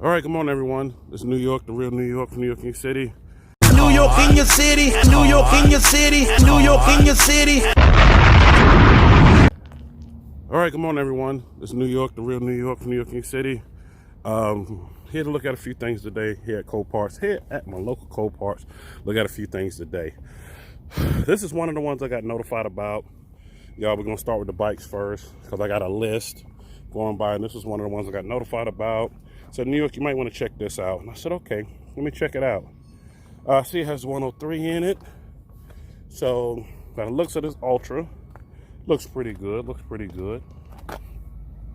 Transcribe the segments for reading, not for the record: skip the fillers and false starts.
All right, good morning, everyone. This is New York, the real New York from New York City. New York in your city, New York in your city, New York in your city. All right, good morning, everyone. This is New York, the real New York from New York City. Here to look at a few things today here at Coparts, here at my local Coparts. Look at a few things today. This is one of the ones I got notified about. Y'all, we're going to start with the bikes first because I got a list going by, and this is one of the ones I got notified about. Said, New York, you might want to check this out. And I said, okay, let me check it out. See, it has 103 in it. So, by the looks of this Ultra, looks pretty good.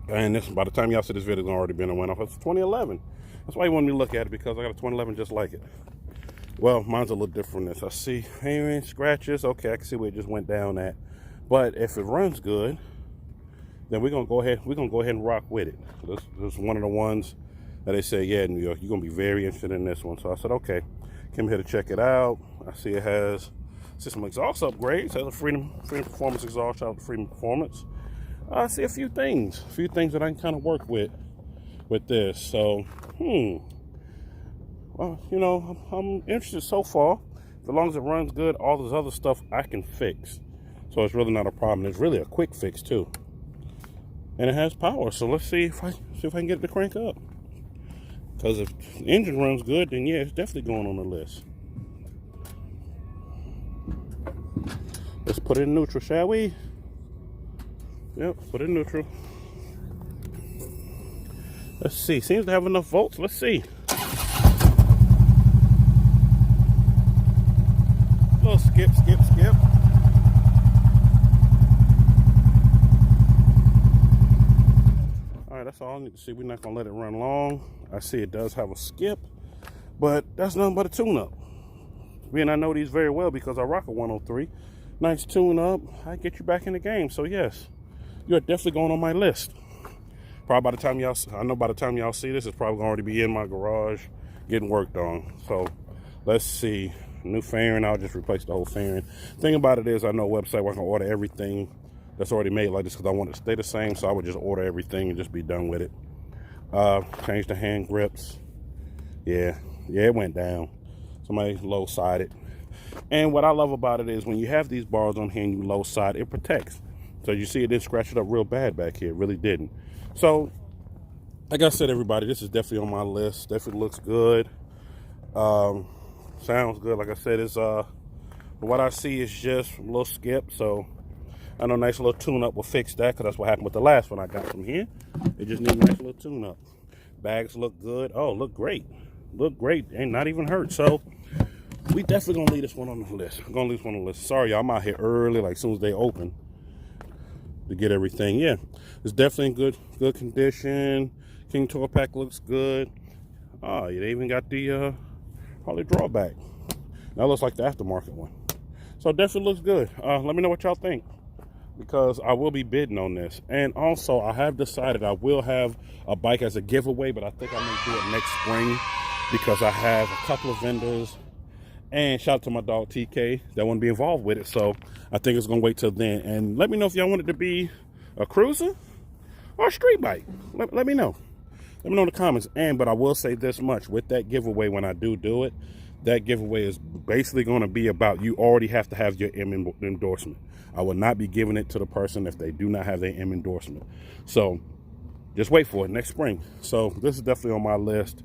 And this, by the time y'all see this video, it's already been a went off. It's 2011. That's why you want me to look at it, because I got a 2011 just like it. Well, mine's a little different than this. I see hanging scratches. Okay, I can see where it just went down at. But if it runs good, then we're gonna go ahead and rock with it. This is one of the ones that they say, yeah, New York, you're gonna be very interested in this one. So I said, okay, came here to check it out. I see it has some exhaust upgrades. It has a Freedom Performance exhaust. Shout out to Freedom Performance. I see a few things that I can kind of work with this. So, well, you know, I'm interested so far. As long as it runs good, all this other stuff I can fix. So it's really not a problem. It's really a quick fix too. And it has power. So let's see if I can get it to crank up. Because if the engine runs good, then yeah, it's definitely going on the list. Let's put it in neutral, shall we? Yep, put it in neutral. Let's see. Seems to have enough volts. Let's see. A little skip. Alright, that's all I need to see. We're not going to let it run long. I see it does have a skip, but that's nothing but a tune-up. And I know these very well because I rock a 103. Nice tune-up. I get you back in the game. So yes, you're definitely going on my list. Probably by the time y'all see this, it's probably going to already be in my garage getting worked on. So let's see. New fairing, I'll just replace the whole fairing. Thing about it is, I know a website where I can order everything that's already made like this because I want it to stay the same. So I would just order everything and just be done with it. Change the hand grips. Yeah, it went down. Somebody low-sided. And what I love about it is when you have these bars on here and you low side, it protects. So you see it didn't scratch it up real bad back here. It really didn't. So, like I said, everybody, this is definitely on my list. Definitely looks good. Sounds good. Like I said, it's what I see is just a little skip. So I know a nice little tune-up will fix that, because that's what happened with the last one I got from here. It just needs a nice little tune-up. Bags look good. Oh, look great. Look great. Ain't not even hurt. So we definitely gonna leave this one on the list. We're gonna leave this one on the list. Sorry, y'all, I'm out here early, like as soon as they open, to get everything. Yeah, it's definitely in good condition. King Tour Pack looks good. Oh, they even got the Harley drawback. That looks like the aftermarket one. So it definitely looks good. Let me know what y'all think, because I will be bidding on this. And also, I have decided I will have a bike as a giveaway, but I think I may do it next spring, because I have a couple of vendors. And shout out to my dog TK that want to be involved with it. So I think it's going to wait till then. And let me know if y'all want it to be a cruiser or a street bike. Let me know. Let me know in the comments. But I will say this much. With that giveaway, when I do it, that giveaway is basically going to be about, you already have to have your M endorsement. I will not be giving it to the person if they do not have their M endorsement. So just wait for it next spring. So this is definitely on my list.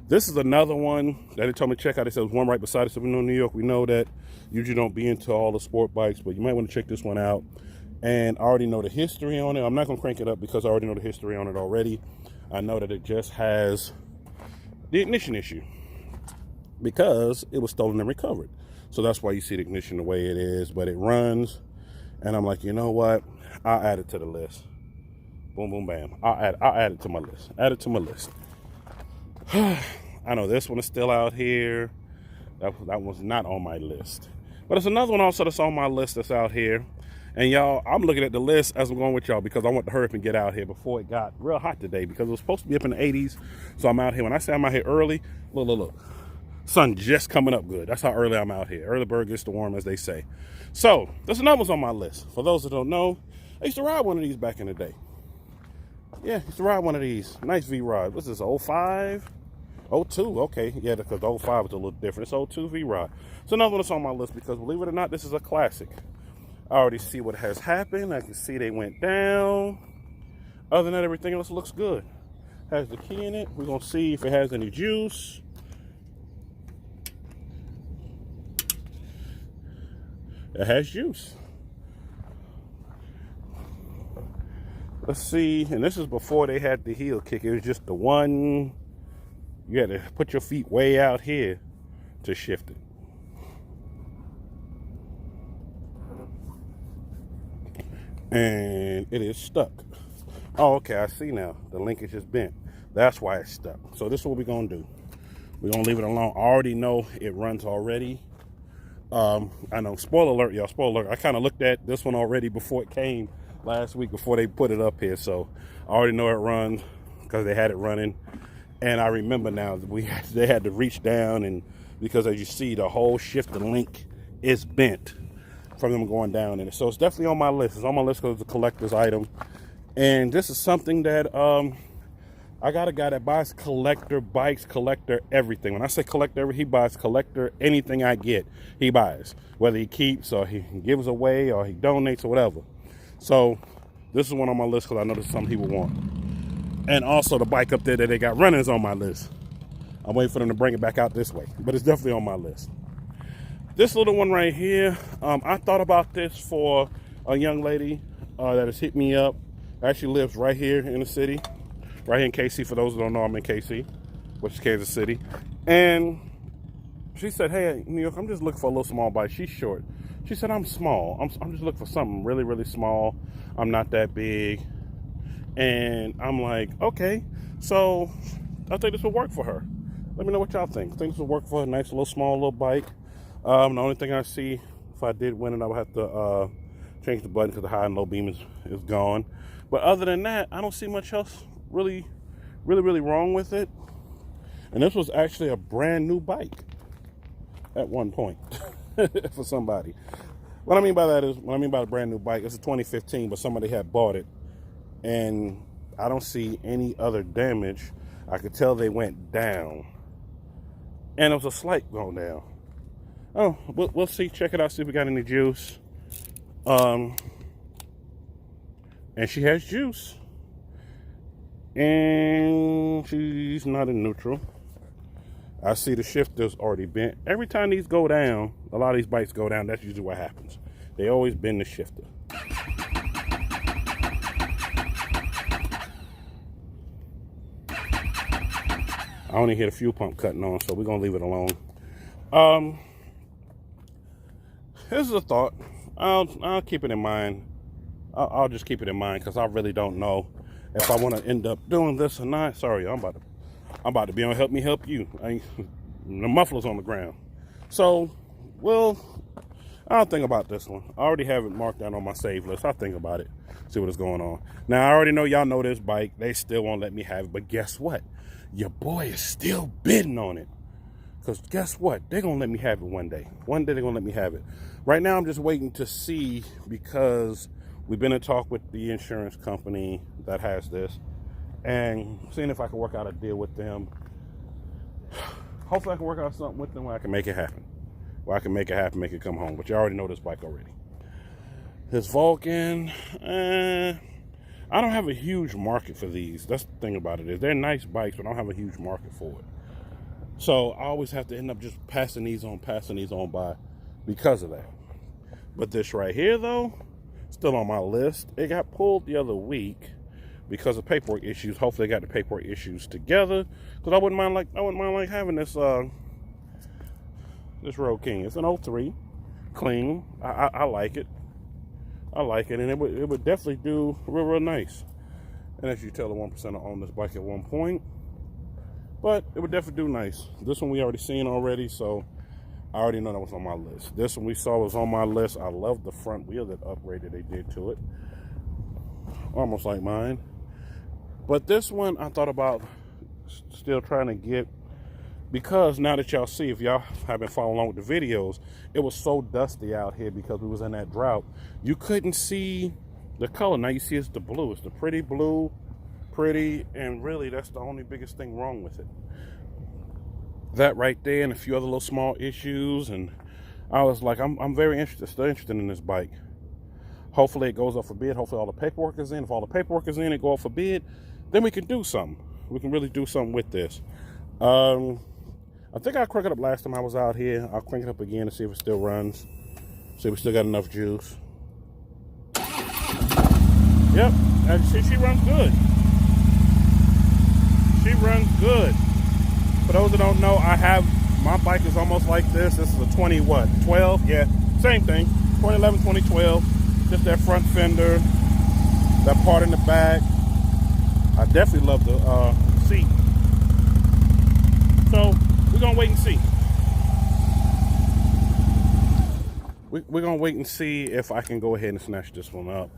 This is another one that they told me to check out. They said there's one right beside it. So we know New York, we know that usually don't be into all the sport bikes, but you might want to check this one out. And I already know the history on it. I'm not going to crank it up because I already know the history on it already. I know that it just has the ignition issue because it was stolen and recovered. So that's why you see the ignition the way it is, but it runs. And I'm like, you know what? I'll add it to the list. Boom, boom, bam. I'll add it to my list. Add it to my list. I know this one is still out here. That was not on my list. But it's another one also that's on my list that's out here. And y'all, I'm looking at the list as I'm going with y'all because I want to hurry up and get out here before it got real hot today, because it was supposed to be up in the 80s. So I'm out here. When I say I'm out here early, look. Sun just coming up good. That's how early I'm out here. Early bird gets the worm, as they say. So there's another one on my list. For those that don't know, I used to ride one of these back in the day. Yeah, I used to ride one of these. Nice V-Rod. What's this, 05? 02, okay. Yeah, because the 05 is a little different. It's 02 V-Rod. It's another one that's on my list because, believe it or not, this is a classic. I already see what has happened. I can see they went down. Other than that, everything else looks good. Has the key in it. We're going to see if it has any juice. It has juice. Let's see. And this is before they had the heel kick. It was just the one. You had to put your feet way out here to shift it. And it is stuck. Oh, okay, I see now. The linkage is bent. That's why it's stuck. So this is what we're going to do. We're going to leave it alone. I already know it runs already. I know, spoiler alert, y'all, spoiler alert. I kind of looked at this one already before it came last week, before they put it up here. So I already know it runs because they had it running. And I remember now that they had to reach down, and because as you see, the whole shifter link is bent from them going down in it. So it's definitely on my list. It's on my list because it's a collector's item. And this is something that I got a guy that buys collector bikes, collector everything. When I say collector, he buys collector anything I get, he buys. Whether he keeps or he gives away or he donates or whatever. So this is one on my list because I know this is something he would want. And also the bike up there that they got running is on my list. I'm waiting for them to bring it back out this way, but it's definitely on my list. This little one right here, I thought about this for a young lady that has hit me up. Actually lives right here in the city, right here in KC. For those who don't know, I'm in KC, which is Kansas City. And she said, hey, New York, I'm just looking for a little small bike. She's short. She said, I'm small. I'm just looking for something really, really small. I'm not that big. And I'm like, okay, so I think this will work for her. Let me know what y'all think. I think this will work for her. Nice little small little bike. The only thing I see, if I did win it, I would have to change the button because the high and low beam is gone. But other than that, I don't see much else really wrong with it. And this was actually a brand new bike at one point for somebody. What I mean by that is, when I mean by a brand new bike, it's a 2015, but somebody had bought it. And I don't see any other damage. I could tell they went down. And it was a slight going down. Oh, we'll see. Check it out, see if we got any juice. And she has juice. And she's not in neutral. I see the shifter's already bent. Every time these go down, a lot of these bikes go down, that's usually what happens. They always bend the shifter. I only hear the fuel pump cutting on, so we're going to leave it alone. This is a thought. I'll keep it in mind. I'll just keep it in mind because I really don't know if I want to end up doing this or not. Sorry, I'm about to be on Help Me Help You. The muffler's on the ground. So, well, I'll think about this one. I already have it marked down on my save list. I'll think about it, see what is going on. Now, I already know y'all know this bike. They still won't let me have it, but guess what? Your boy is still bidding on it. Because guess what? They're going to let me have it one day. One day they're going to let me have it. Right now, I'm just waiting to see because we've been in talk with the insurance company that has this and seeing if I can work out a deal with them. Hopefully I can work out something with them where I can make it happen. Where I can make it happen, make it come home. But you already know this bike already. This Vulcan, I don't have a huge market for these. That's the thing about it is they're nice bikes, but I don't have a huge market for it. So I always have to end up just passing these on by because of that. But this right here, though, still on my list. It got pulled the other week because of paperwork issues. Hopefully, they got the paperwork issues together. Because I wouldn't mind having this this Road King. It's an 03, clean. I like it. I like it, and it would definitely do real nice. And as you tell, the 1% owned this bike at one point. But it would definitely do nice. This one we already seen already, so I already know that was on my list. This one we saw was on my list. I love the front wheel, that upgrade that they did to it. Almost like mine. But this one I thought about still trying to get, because now that y'all see, if y'all have been following along with the videos, it was so dusty out here because we was in that drought. You couldn't see the color. Now you see it's the blue. It's the pretty blue pretty, and really that's the only biggest thing wrong with it. That right there and a few other little small issues, and I was like, I'm very still interested in this bike. Hopefully it goes up for bid. Hopefully all the paperwork is in. If all the paperwork is in, it go up for bid, then we can do something. We can really do something with this. I think I cranked it up last time I was out here. I'll crank it up again to see if it still runs. See if we still got enough juice. Yep, and she runs good. She runs good. For those that don't know, my bike is almost like this. This is a 12? Yeah, same thing. 2011, 2012. Just that front fender, that part in the back. I definitely love the seat. So we're gonna wait and see. We're gonna wait and see if I can go ahead and snatch this one up.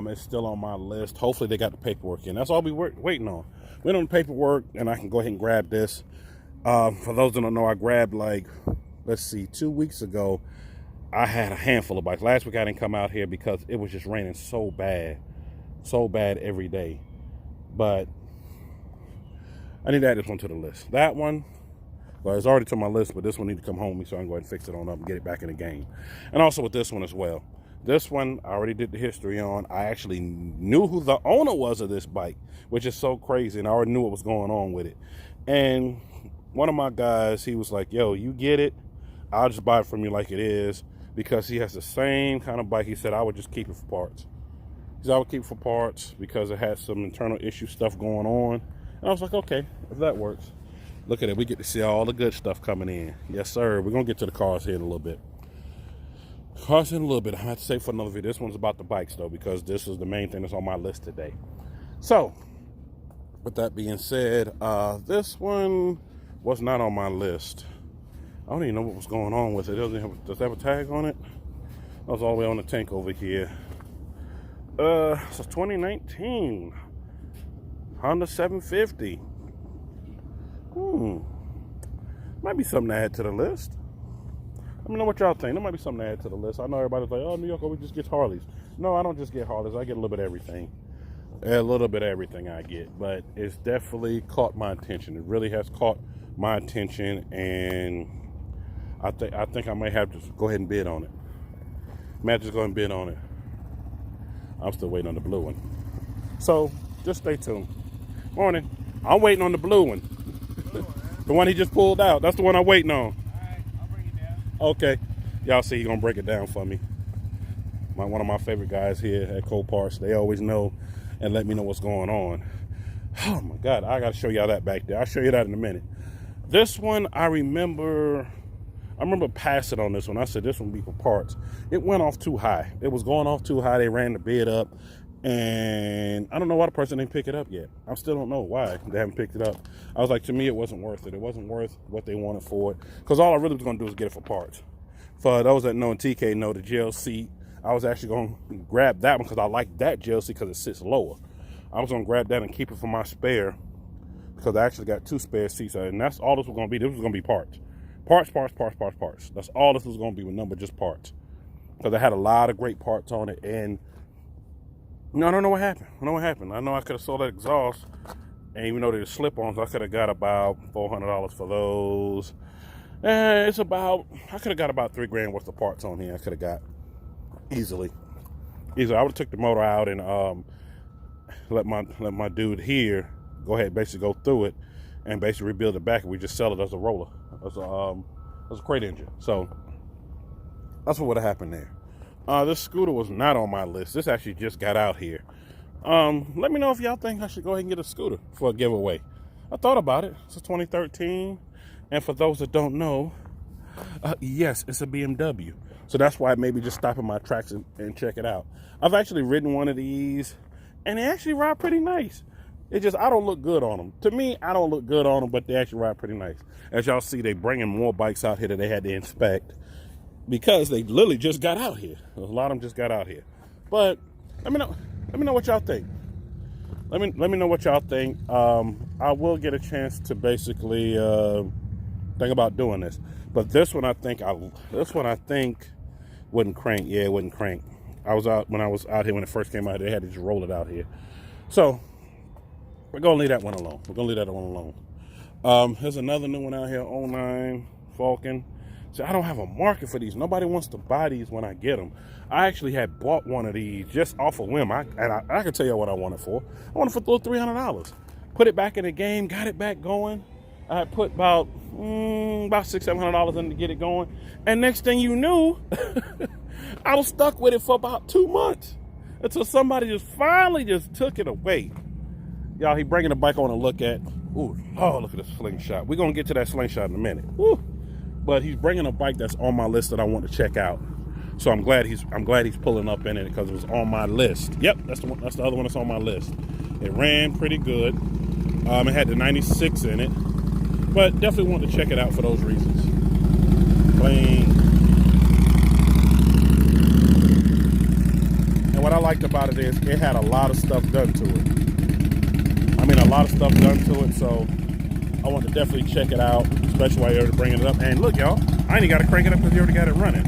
It's still on my list. Hopefully they got the paperwork in. That's all we're waiting on. Waiting on the paperwork, and I can go ahead and grab this. For those that don't know, I grabbed, like, let's see, 2 weeks ago, I had a handful of bikes. Last week I didn't come out here because it was just raining so bad every day. But I need to add this one to the list. That one, well, it's already to my list, but this one needs to come home so I can go ahead and fix it on up and get it back in the game. And also with this one as well. This one, I already did the history on. I actually knew who the owner was of this bike, which is so crazy, and I already knew what was going on with it. And one of my guys, he was like, yo, you get it, I'll just buy it from you like it is, because he has the same kind of bike. He said I would just keep it for parts. He said I would keep it for parts because it had some internal issue stuff going on. And I was like, okay, if that works. Look at it, we get to see all the good stuff coming in. Yes, sir. We're gonna get to the cars here in a little bit. Cars in a little bit. I have to say for another video. This one's about the bikes though, because this is the main thing that's on my list today. So, with that being said, this one was not on my list. I don't even know what was going on with it. Does it have a tag on it? That was all the way on the tank over here. It's a 2019 Honda 750. Might be something to add to the list. Let me know what y'all think. That might be something to add to the list. I know everybody's like, oh, New York always just gets Harleys. No, I don't just get Harleys. I get a little bit of everything. A little bit of everything I get. But it's definitely caught my attention. It really has caught my attention. And I think I might have to go ahead and bid on it. Might just go ahead and bid on it. I'm still waiting on the blue one. So, just stay tuned. Morning. I'm waiting on the blue one. The one he just pulled out. That's the one I'm waiting on. Okay, y'all see he's gonna break it down for me. One of my favorite guys here at Coparts. They always know and let me know what's going on. Oh my God, I gotta show y'all that back there. I'll show you that in a minute. This one, I remember passing on this one. I said this one be for parts. It went off too high. It was going off too high. They ran the bid up, and I don't know why the person didn't pick it up yet. I still don't know why they haven't picked it up. I was like, to me, it wasn't worth it. It wasn't worth what they wanted for it, because all I really was going to do was get it for parts. For those that know and TK know the gel seat, I was actually going to grab that one because I like that gel seat because it sits lower. I was going to grab that and keep it for my spare, because I actually got 2 spare seats, and that's all this was going to be. This was going to be parts. Parts. That's all this was going to be, with number just parts. Because I had a lot of great parts on it, and I don't know what happened. I know I could have sold that exhaust, and even though they're slip-ons, I could have got about $400 for those. I could have got about $3 grand worth of parts on here. I could have got easily. I would have took the motor out and let my dude here go ahead and basically go through it and basically rebuild it back, and we just sell it as a roller, as a crate engine. So that's what would have happened there. This scooter was not on my list. This actually just got out here. Let me know if y'all think I should go ahead and get a scooter for a giveaway. I thought about it. It's a 2013. And for those that don't know, yes, it's a BMW. So that's why I maybe just stop in my tracks and check it out. I've actually ridden one of these, and they actually ride pretty nice. It's just, I don't look good on them. To me, I don't look good on them, but they actually ride pretty nice. As y'all see, they bringing more bikes out here that they had to inspect, because they literally just got out here. A lot of them just got out here. But let me know what y'all think. Let me know what y'all think. I will get a chance to basically think about doing this. But this one I think wouldn't crank. Yeah, it wouldn't crank. When I was out here when it first came out, they had to just roll it out here. So we're gonna leave that one alone. There's another new one out here, 09 Falcon. So I don't have a market for these. Nobody wants to buy these when I get them. I actually had bought one of these just off a whim. I can tell you what I want it for. I want it for $300. Put it back in the game, got it back going. I had put about $600-700 in to get it going. And next thing you knew, I was stuck with it for about 2 months until somebody just finally just took it away. Y'all, he bringing the bike on to look at. Ooh, oh, look at this slingshot. We're going to get to that slingshot in a minute. Woo. But he's bringing a bike that's on my list that I want to check out. So I'm glad he's pulling up in it because it was on my list. Yep, that's the one. That's the other one that's on my list. It ran pretty good. It had the 96 in it, but definitely want to check it out for those reasons. Clean. And what I liked about it is it had a lot of stuff done to it. I mean, a lot of stuff done to it. So I want to definitely check it out, especially while you're bringing it up. And look, y'all, I ain't even got to crank it up because you already got it running.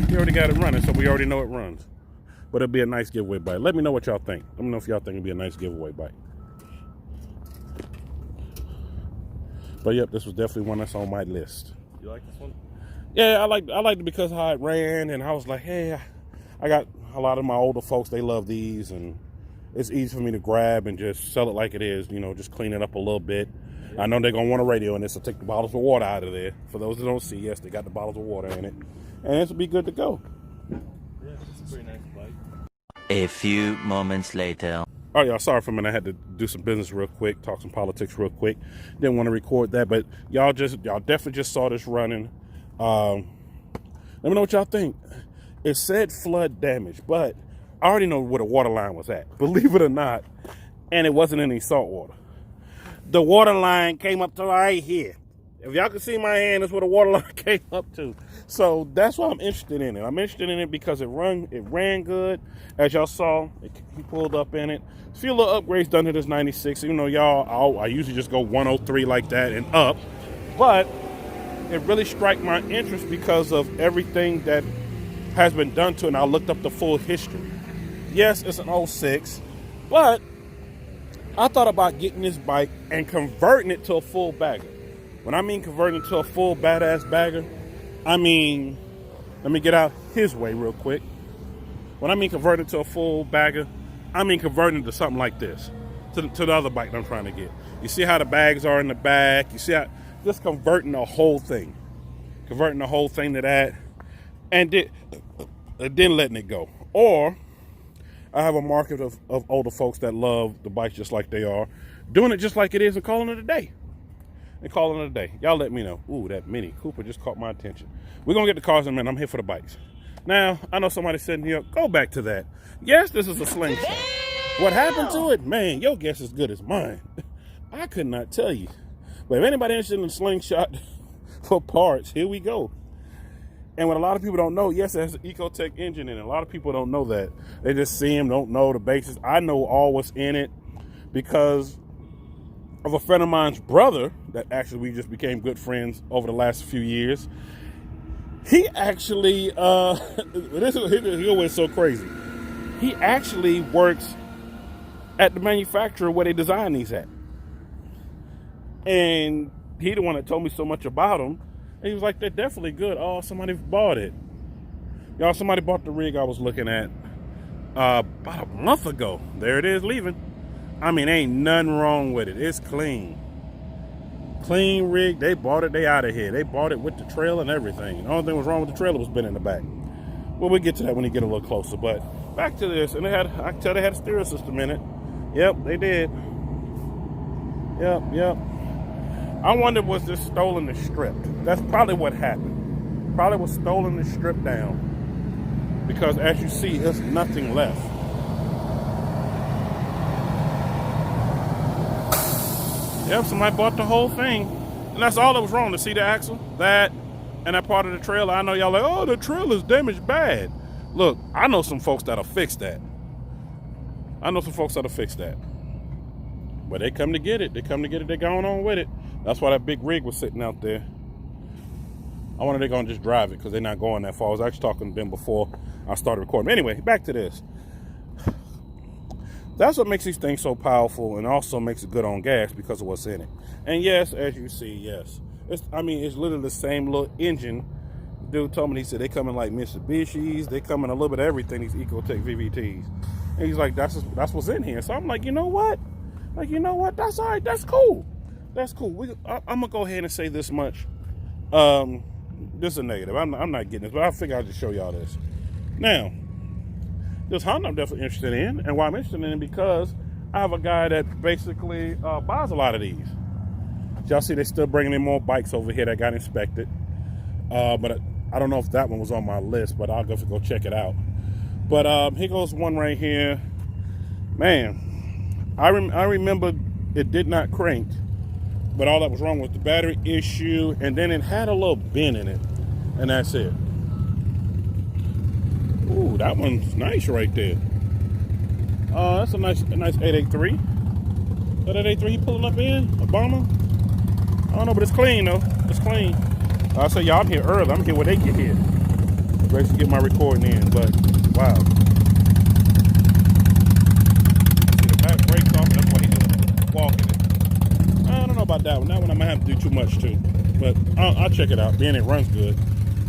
You already got it running, so we already know it runs. But it'll be a nice giveaway bike. Let me know what y'all think. Let me know if y'all think it'll be a nice giveaway bike. But yep, this was definitely one that's on my list. You like this one? Yeah, I liked it because how it ran, and I was like, hey, I got a lot of my older folks, they love these, and it's easy for me to grab and just sell it like it is, you know, just clean it up a little bit. Yeah. I know they're going to want a radio in this, so take the bottles of water out of there. For those that don't see, yes, they got the bottles of water in it. And this will be good to go. Yeah, it's a pretty nice bike. A few moments later. All right, y'all, sorry for a minute. I had to do some business real quick, talk some politics real quick. Didn't want to record that, but y'all definitely just saw this running. Let me know what y'all think. It said flood damage, but I already know where the water line was at, believe it or not, and it wasn't any salt water. The water line came up to right here. If y'all can see my hand, that's where the water line came up to. So that's why I'm interested in it. I'm interested in it because it ran good. As y'all saw, he pulled up in it. A few little upgrades done to this 96. You know, y'all, I usually just go 103 like that and up. But it really struck my interest because of everything that has been done to it. And I looked up the full history. Yes, it's an 06, but I thought about getting this bike and converting it to a full bagger. When I mean converting it to a full badass bagger, I mean, let me get out his way real quick. When I mean converting it to a full bagger, I mean converting it to something like this, to the other bike that I'm trying to get. You see how the bags are in the back? You see how, just converting the whole thing. Converting the whole thing to that, and then letting it go. Or, I have a market of older folks that love the bikes just like they are, doing it just like it is and calling it a day. Y'all let me know. Ooh, that Mini Cooper just caught my attention. We're going to get the cars in a minute. I'm here for the bikes. Now, I know somebody sitting here. Go back to that. Yes, this is a slingshot. What happened to it? Man, your guess is as good as mine. I could not tell you. But if anybody interested in a slingshot for parts, here we go. And what a lot of people don't know, yes, it has an Ecotech engine in it. A lot of people don't know that. They just see him, don't know the basics. I know all what's in it because of a friend of mine's brother that actually we just became good friends over the last few years. He actually, he always so crazy. He actually works at the manufacturer where they design these at. And he the one that told me so much about them. And he was like, they're definitely good. Oh, somebody bought it. Y'all, somebody bought the rig I was looking at about a month ago. There it is, leaving. I mean, ain't nothing wrong with it. It's clean. Clean rig. They bought it. They out of here. They bought it with the trailer and everything. The only thing was wrong with the trailer was been in the back. Well, we'll get to that when we get a little closer. But back to this. And I can tell they had a stereo system in it. Yep, they did. Yep. I wonder, was this stolen and stripped? That's probably what happened. Probably was stolen and stripped down. Because as you see, there's nothing left. Yep, somebody bought the whole thing. And that's all that was wrong. To see the axle, that, and that part of the trailer. I know y'all like, oh, the trailer's damaged bad. Look, I know some folks that'll fix that. But they come to get it. They're going on with it. That's why that big rig was sitting out there. I wonder if they're going to just drive it because they're not going that far. I was actually talking to them before I started recording. Anyway, back to this. That's what makes these things so powerful, and also makes it good on gas because of what's in it. And yes, as you see, yes, it's literally the same little engine. Dude told me, he said they come in like Mitsubishis, they come in a little bit of everything, these Ecotech VVTs. And he's like, that's what's in here. So I'm like, you know what? That's all right. That's cool. That's cool. I'm gonna go ahead and say this much. This is a negative. I'm not getting this, but I figure I'll just show y'all this. Now, this Honda I'm definitely interested in, and why I'm interested in it because I have a guy that basically buys a lot of these. Y'all see, they still bringing in more bikes over here that got inspected. But I don't know if that one was on my list, but I'll go check it out. But here goes one right here. Man, I remember it did not crank, but all that was wrong was the battery issue, and then it had a little bend in it, and that's it. Ooh, that one's nice right there. That's a nice 883. Is that 883 he pulling up in? Obama? I don't know, but it's clean though. It's clean. I say y'all, I'm here early. I'm here when they get here. I'm ready to get my recording in, but wow. See the back brakes off, that's why he's just walking it. I don't know about that one. That one I might have to do too much too. But I'll check it out, being it runs good.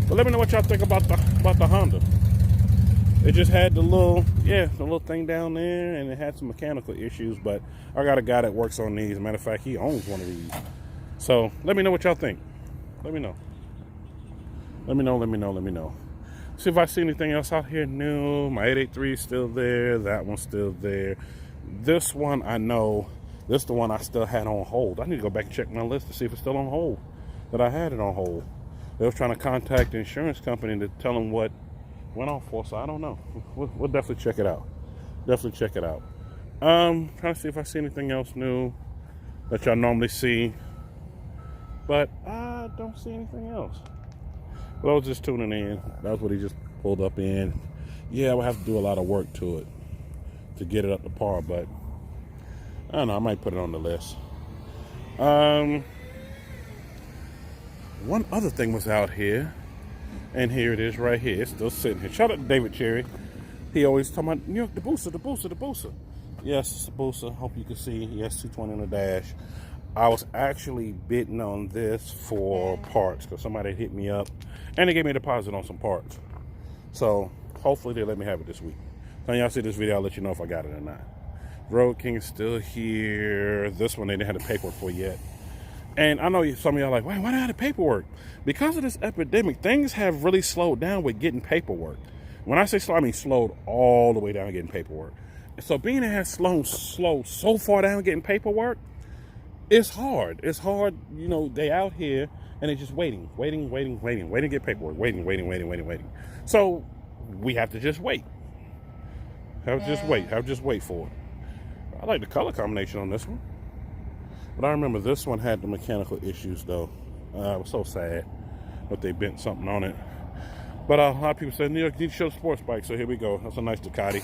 But let me know what y'all think about the Honda. It just had the little thing down there, and it had some mechanical issues, but I got a guy that works on these. As a matter of fact, he owns one of these. So let me know what y'all think. Let me know. Let me know. See if I see anything else out here new. My 883 is still there. That one's still there. This one I know. This is the one I still had on hold. I need to go back and check my list to see if it's still on hold. That I had it on hold. They was trying to contact the insurance company to tell them what went off for, so I don't know. We'll definitely check it out. Trying to see if I see anything else new that y'all normally see. But I don't see anything else. But I was just tuning in. That's what he just pulled up in. Yeah, I would have to do a lot of work to it to get it up to par, but I don't know, I might put it on the list. One other thing was out here, and here it is right here. It's still sitting here. Shout out to David Cherry. He always talking about New York, the booster. Yes, it's a booster. Hope you can see. Yes, 220 on the dash. I was actually bidding on this for parts because somebody hit me up and they gave me a deposit on some parts. So hopefully they let me have it this week. So y'all see this video, I'll let you know if I got it or not. Road King is still here. This one they didn't have the paperwork for yet. And I know some of y'all are like, why do I have the paperwork? Because of this epidemic, things have really slowed down with getting paperwork. When I say slow, I mean slowed all the way down getting paperwork. So being it has slowed so far down getting paperwork, it's hard. It's hard, you know, they out here and they're just waiting to get paperwork, waiting. So we have to just wait. Have to just wait for it. I like the color combination on this one. But I remember this one had the mechanical issues though. I was so sad that they bent something on it. But a lot of people said, New York, you need to show sports bike. So here we go. That's a nice Ducati.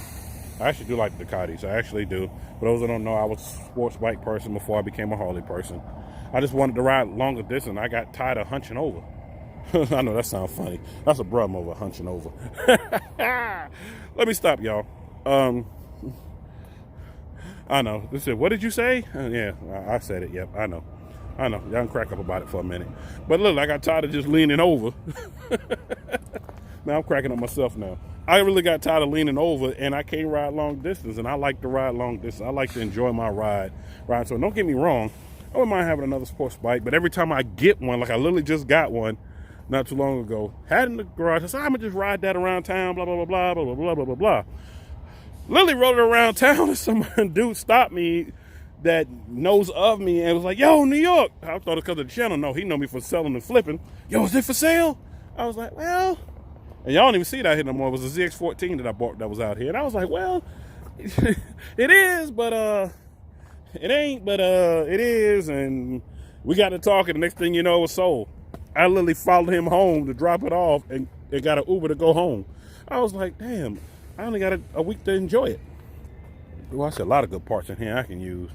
I actually do like Ducatis. I actually do. For those that don't know, I was a sports bike person before I became a Harley person. I just wanted to ride longer distance. I got tired of hunching over. I know that sounds funny. That's a bruh over hunching over. Let me stop, y'all. I know. They said, what did you say? Yeah, I said it. Yep, I know. Y'all can crack up about it for a minute. But look, I got tired of just leaning over. Now I'm cracking up myself now. I really got tired of leaning over, and I can't ride long distance, and I like to ride long distance. I like to enjoy my ride. So don't get me wrong. I wouldn't mind having another sports bike, but every time I get one, like I literally just got one not too long ago, had in the garage, I said, I'm going to just ride that around town, blah, blah, blah, blah, blah, blah, blah, blah, blah. Literally rode it around town, and some dude stopped me that knows of me and was like, yo, New York. I thought it because of the channel. No, he know me for selling and flipping. Yo, is it for sale? I was like, well... And y'all don't even see that here no more. It was a ZX14 that I bought that was out here. And I was like, well, it is, but it ain't, but it is. And we got to talking. The next thing you know, it was sold. I literally followed him home to drop it off and got an Uber to go home. I was like, damn, I only got a week to enjoy it. Well, I said a lot of good parts in here I can use.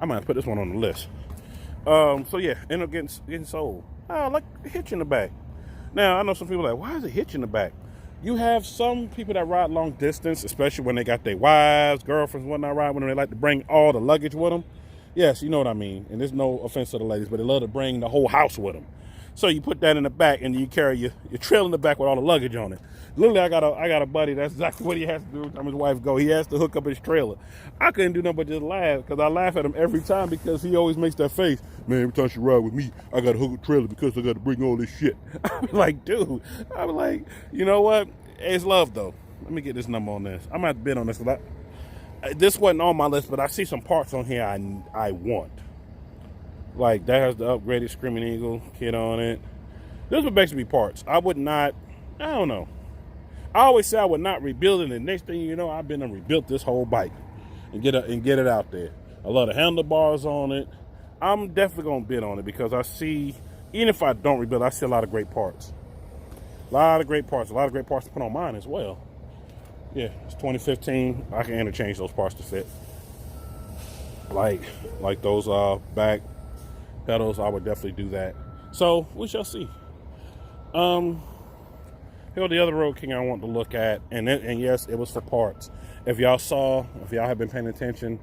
I might put this one on the list. So yeah, ended up getting sold. Oh, like a hitch in the back. Now, I know some people are like, why is it hitch in the back? You have some people that ride long distance, especially when they got their wives, girlfriends, whatnot, ride when they like to bring all the luggage with them. Yes, you know what I mean. And there's no offense to the ladies, but they love to bring the whole house with them. So you put that in the back, and you carry your trailer in the back with all the luggage on it. Literally, I got a buddy. That's exactly what he has to do every time his wife go. He has to hook up his trailer. I couldn't do nothing but just laugh, because I laugh at him every time, because he always makes that face. Man, every time she ride with me, I got to hook up trailer because I got to bring all this shit. I'm like, dude. I'm like, you know what? It's love, though. Let me get this number on this. I'm going to have to bid on this, because this wasn't on my list, but I see some parts on here I want. Like, that has the upgraded Screaming Eagle kit on it. This would basically be parts. I would not, I don't know. I always say I would not rebuild it, and the next thing you know, I've been and rebuilt this whole bike and get it out there. I love the handlebars on it. I'm definitely going to bid on it, because I see, even if I don't rebuild, I see a lot of great parts. A lot of great parts to put on mine as well. Yeah, it's 2015. I can interchange those parts to fit. Like those back pedals, I would definitely do that. So we shall see. Here the other Road King I want to look at, and yes, it was for parts. If y'all have been paying attention,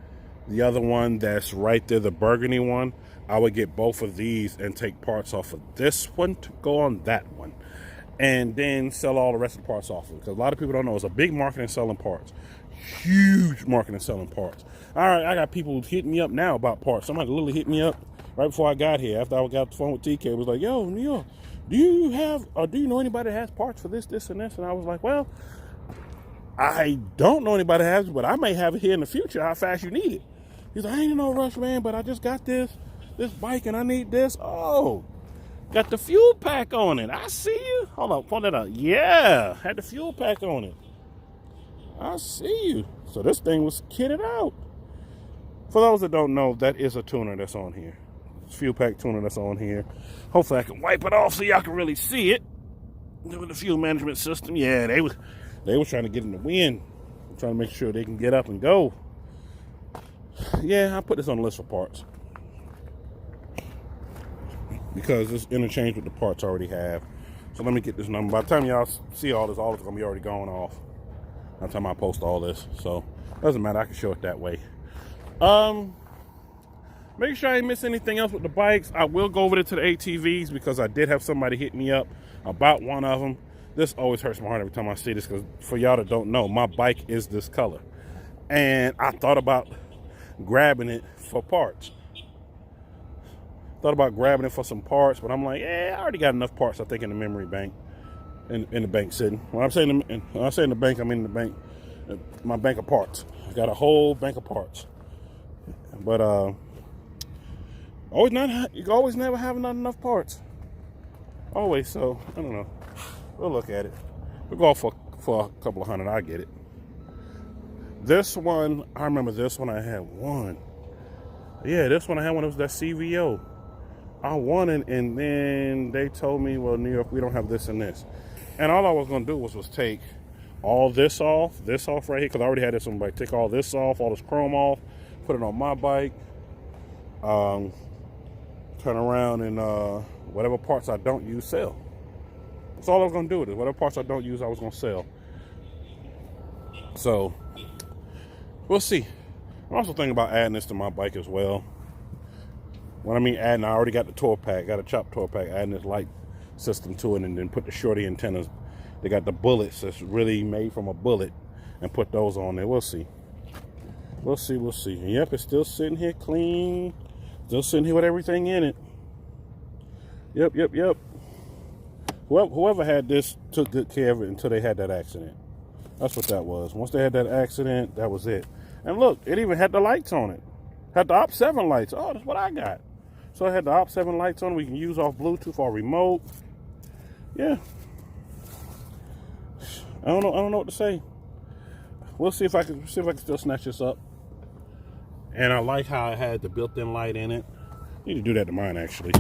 the other one that's right there, the burgundy one, I would get both of these and take parts off of this one to go on that one, and then sell all the rest of the parts off of it. Because a lot of people don't know, it's a big market in selling parts. Huge market in selling parts. All right, I got people hitting me up now about parts. Somebody literally hit me up right before I got here. After I got off the phone with TK, it was like, yo, New York, do you know anybody that has parts for this, and this? And I was like, well, I don't know anybody that has it, but I may have it here in the future, how fast you need it. He's like, I ain't in no rush, man, but I just got this bike and I need this. Oh, got the fuel pack on it. I see you. Hold on, pull that out. Yeah, had the fuel pack on it. I see you. So this thing was kitted out. For those that don't know, that is a tuner that's on here. It's fuel pack tuner that's on here. Hopefully I can wipe it off so y'all can really see it. With the fuel management system, yeah, they was trying to get in the wind, trying to make sure they can get up and go. Yeah, I put this on the list for parts, because it's interchanged with the parts I already have. So let me get this number. By the time y'all see all this is gonna be already gone off. By the time I post all this, so doesn't matter. I can show it that way. Make sure I ain't miss anything else with the bikes. I will go over there to the ATVs, because I did have somebody hit me up about one of them. This always hurts my heart every time I see this, because for y'all that don't know, my bike is this color, and I thought about grabbing it for parts. Thought about grabbing it for some parts, but I'm like, I already got enough parts, I think, in the memory bank, in the bank sitting. When I say in the bank, I mean in the bank, my bank of parts. I got a whole bank of parts, but you always never have not enough parts. Always. So I don't know. We'll look at it. We'll go for a couple of hundred. I get it. This one, I remember this one. I had one. Yeah, this one I had one. It was that CVO. I won it, and then they told me, well, New York, we don't have this and this. And all I was going to do was take all this off right here, because I already had this on my bike. Take all this off, all this chrome off, put it on my bike, turn around, and whatever parts I don't use, sell. That's all I was going to do with it. Whatever parts I don't use, I was going to sell. So, we'll see. I'm also thinking about adding this to my bike as well. When I mean adding, I already got the tour pack, got a chopped tour pack, adding this light system to it, and then put the shorty antennas. They got the bullets that's really made from a bullet, and put those on there. We'll see. We'll see. Yep, it's still sitting here clean. Still sitting here with everything in it. Yep. Whoever had this took good care of it until they had that accident. That's what that was. Once they had that accident, that was it. And look, it even had the lights on it. Had the Op 7 lights. Oh, that's what I got. So I had the Op 7 lights on. We can use off Bluetooth or remote. Yeah. I don't know what to say. We'll see if I can still snatch this up. And I like how it had the built-in light in it. Need to do that to mine, actually.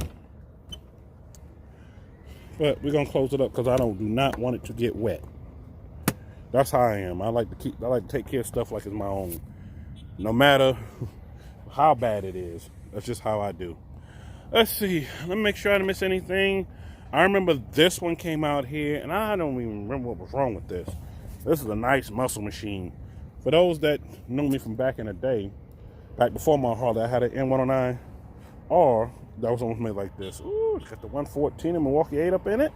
But we're gonna close it up, because I do not want it to get wet. That's how I am. I like to take care of stuff like it's my own, no matter how bad it is. That's just how I do. Let's see. Let me make sure I didn't miss anything. I remember this one came out here, and I don't even remember what was wrong with this. This is a nice muscle machine. For those that know me from back in the day, back before my Harley, I had an N109 R that was almost made like this. Ooh, it's got the 114 and Milwaukee 8 up in it.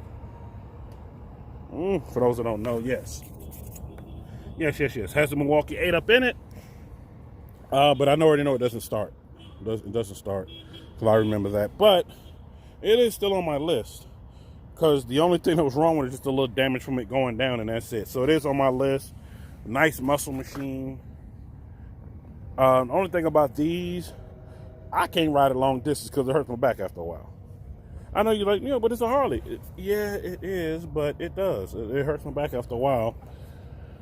For those that don't know, yes. Yes. Has the Milwaukee 8 up in it. But I already know it doesn't start. It doesn't start. Because I remember that. But it is still on my list. Because the only thing that was wrong with it is just a little damage from it going down, and that's it. So it is on my list. Nice muscle machine. The only thing about these, I can't ride it long distance because it hurts my back after a while. I know you're like, but it's a Harley. Yeah, it is, but it does. It hurts my back after a while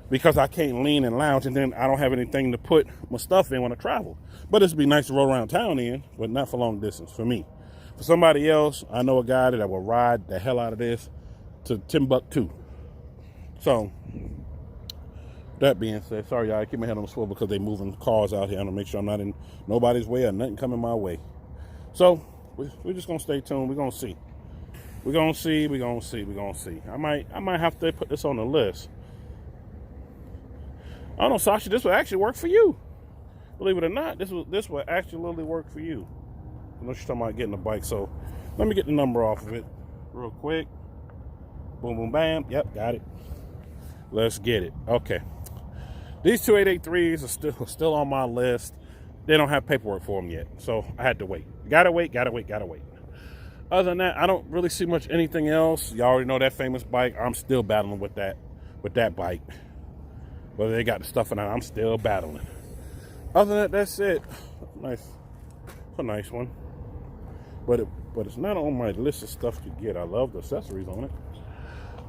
because I can't lean and lounge, and then I don't have anything to put my stuff in when I travel. But it'd be nice to roll around town in, but not for long distance for me. For somebody else, I know a guy that will ride the hell out of this to Timbuktu. So, that being said, sorry y'all, I keep my head on the swivel because they moving cars out here. I want to make sure I'm not in nobody's way or nothing coming my way. So, we're just going to stay tuned. We're going to see. We're going to see. I might have to put this on the list. I don't know, Sasha, this will actually work for you. Believe it or not, this will actually literally work for you. I know she's talking about getting a bike, so let me get the number off of it real quick. Boom, boom, bam. Yep, got it. Let's get it. Okay. These 2883s are still on my list. They don't have paperwork for them yet, so I had to wait. Gotta wait. Other than that, I don't really see much anything else. Y'all already know that famous bike. I'm still battling with that bike. Whether they got the stuff or not, I'm still battling. Other than that, that's it. Nice. It's a nice one. But it's not on my list of stuff to get. I love the accessories on it.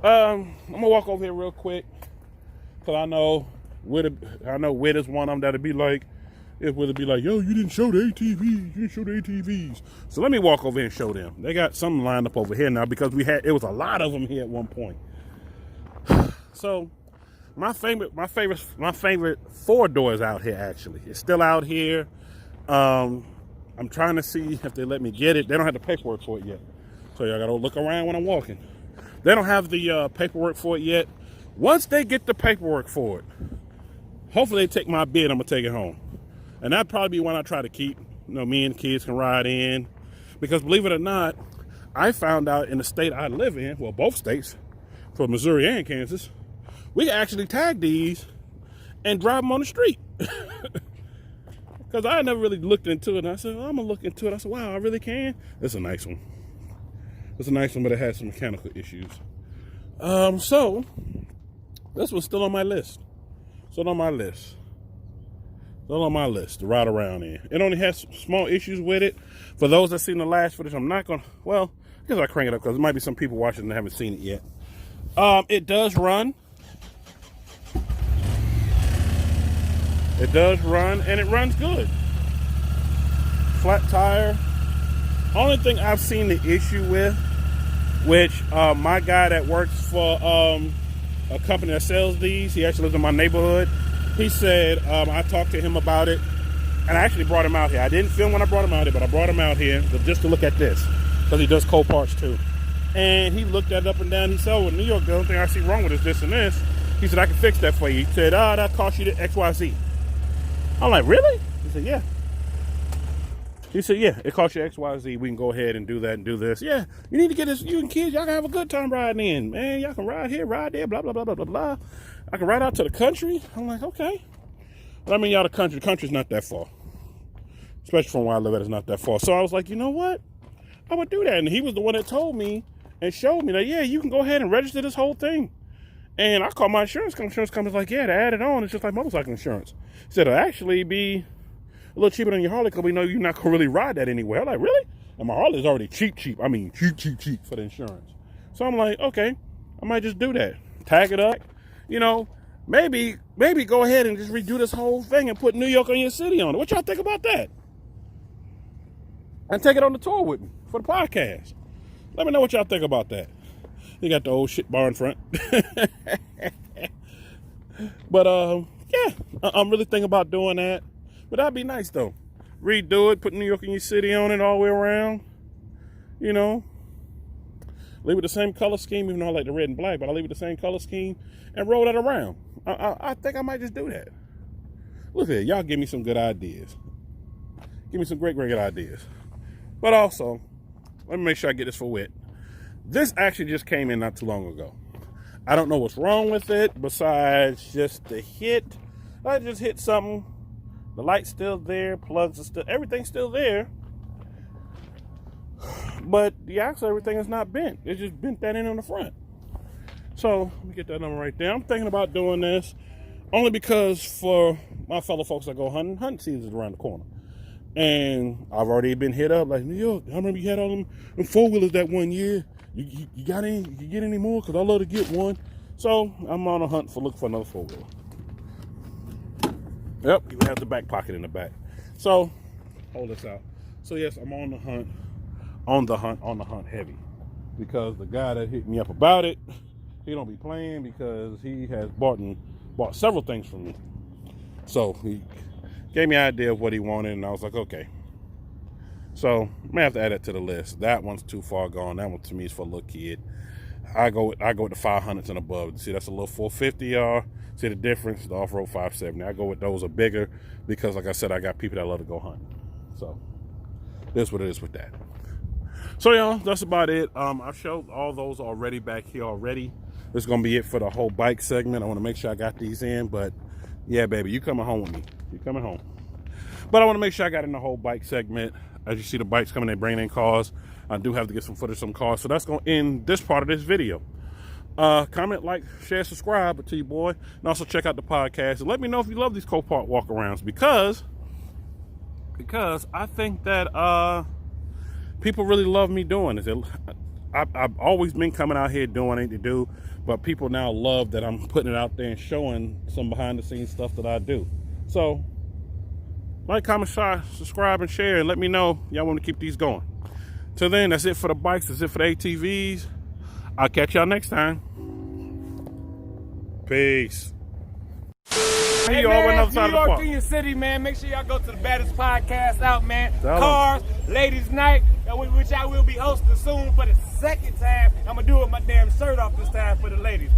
I'm gonna walk over here real quick because I know Wit is one of them that'd be like, yo, you didn't show the ATVs. So let me walk over here and show them. They got something lined up over here now because it was a lot of them here at one point. So my favorite 4-door is out here actually. It's still out here. I'm trying to see if they let me get it. They don't have the paperwork for it yet. So y'all gotta look around when I'm walking. They don't have the paperwork for it yet. Once they get the paperwork for it, hopefully they take my bid, I'm gonna take it home. And that'd probably be one I try to keep. Me and the kids can ride in. Because believe it or not, I found out in the state I live in, well, both states, for Missouri and Kansas, we can actually tag these and drive them on the street. Because I never really looked into it. And I said, I'm going to look into it. I said, wow, I really can? It's a nice one. It's a nice one, but it has some mechanical issues. So, this was still on my list. Still on my list to ride around in. It only has small issues with it. For those that seen the last footage, I'm not going to, well, I guess I'll crank it up because there might be some people watching that haven't seen it yet. It does run. It does run, and it runs good. Flat tire. Only thing I've seen the issue with, which my guy that works for a company that sells these, he actually lives in my neighborhood. He said, I talked to him about it, and I actually brought him out here. I didn't film when I brought him out here, but I brought him out here just to look at this, because he does Coparts too. And he looked at it up and down. He said, oh, in New York, the only thing I see wrong with is this and this. He said, I can fix that for you. He said, that cost you the XYZ. I'm like, really? He said, yeah. He said, yeah, it costs you XYZ. We can go ahead and do that and do this. Yeah, you need to get this. You and kids, y'all can have a good time riding in. Man, y'all can ride here, ride there, blah, blah, blah, blah, blah, blah. I can ride out to the country. I'm like, okay. But I mean, y'all, the country's not that far. Especially from where I live at, it's not that far. So I was like, you know what? I would do that. And he was the one that told me and showed me that, yeah, you can go ahead and register this whole thing. And I called my insurance company's like, yeah, to add it on, it's just like motorcycle insurance. He said, it'll actually be a little cheaper than your Harley because we know you're not going to really ride that anywhere. I'm like, really? And my Harley's already cheap. I mean, cheap for the insurance. So I'm like, okay, I might just do that. Tag it up. Maybe go ahead and just redo this whole thing and put New York on your city on it. What y'all think about that? And take it on the tour with me for the podcast. Let me know what y'all think about that. You got the old shit bar in front. But, yeah, I'm really thinking about doing that. But that'd be nice, though. Redo it, put New York in your city on it all the way around. Leave it the same color scheme, even though I like the red and black, but I leave it the same color scheme and roll that around. I think I might just do that. Look here, y'all give me some good ideas. Give me some great ideas. But also, let me make sure I get this for wit. This actually just came in not too long ago. I don't know what's wrong with it besides just the hit. I just hit something. The light's still there, plugs are still, everything's still there. But the axle, everything is not bent. It's just bent that in on the front. So let me get that number right there. I'm thinking about doing this only because for my fellow folks that go hunting season is around the corner. And I've already been hit up like, New York, I remember you had all them four-wheelers that one year. You got any? You get any more? Because I'd love to get one. So I'm on a hunt for looking for another four-wheeler. Yep, even has the back pocket in the back. So hold this out. So yes, I'm on the hunt heavy. Because the guy that hit me up about it, he don't be playing because he has bought several things from me. So he gave me an idea of what he wanted, and I was like, okay. So I'm gonna have to add that to the list. That one's too far gone. That one to me is for a little kid. I go with the 500s and above. See, that's a little 450, y'all. See the difference? The off-road 570. I go with those are bigger because, like I said, I got people that love to go hunt. So that's what it is with that. So y'all, that's about it. I've showed all those already back here already. This is gonna be it for the whole bike segment. I want to make sure I got these in, but yeah, baby, you coming home with me. You coming home. But I want to make sure I got in the whole bike segment. As you see the bikes coming in, bringing in cars. I do have to get some footage of some cars. So that's going to end this part of this video. Comment, like, share, subscribe to you, boy. And also check out the podcast. And let me know if you love these Copart walk-arounds. Because I think that people really love me doing this. I've always been coming out here doing what I need to do. But people now love that I'm putting it out there and showing some behind-the-scenes stuff that I do. So, like, comment, subscribe, and share, and let me know y'all want to keep these going. Till then, that's it for the bikes. That's it for the ATVs. I'll catch y'all next time. Peace. Hey, man, New York, Kenya City, man. Make sure y'all go to the baddest podcast out, man. Cars, Ladies Night, which I will be hosting soon for the second time. I'm going to do it with my damn shirt off this time for the ladies.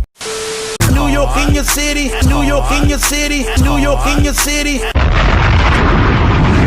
New York in your city, New York in your city, New York in your city.